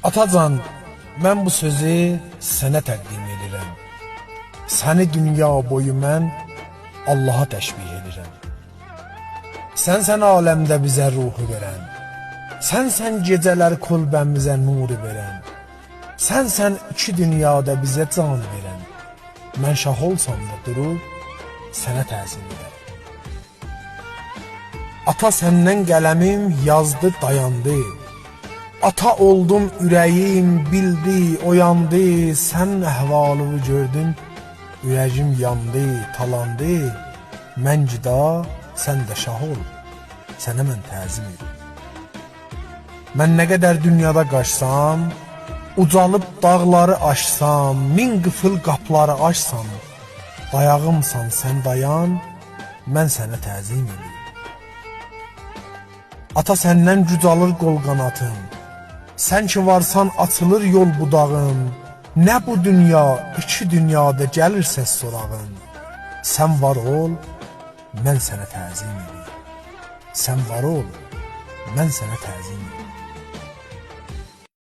Atacan, mən bu sözü sənə təqdim edirəm. Səni dünya boyu mən Allaha təşbih edirəm. Sən aləmdə bizə ruhu verən, sən gecələr qəlbəmizə nuru verən, sən iki dünyada bizə can verən. Mən şah olsam da durub sənə təzim edərəm. Ata, səndən qələmim yazdı, dayandı. Ata oldum, ürəyim bildi, oyandı. Sən əhvalımı gördün, ürəyim yandı, talandı. Mən cida, sən də şah ol, sənə mən təzim edim. Mən nə qədər dünyada qaçsam, ucalıb dağları aşsam, min qıfıl qapıları açsam, dayağımsan, sən dayan, mən sənə təzim edim. Ata, səndən güc alır qol qanatım, sən ki varsan açılır yol budağım. Nə bu dünya, iki dünyada gəlirsə sorağım. Sən var ol, mən sənə təzim edim. Sən var ol, mən sənə təzim edim.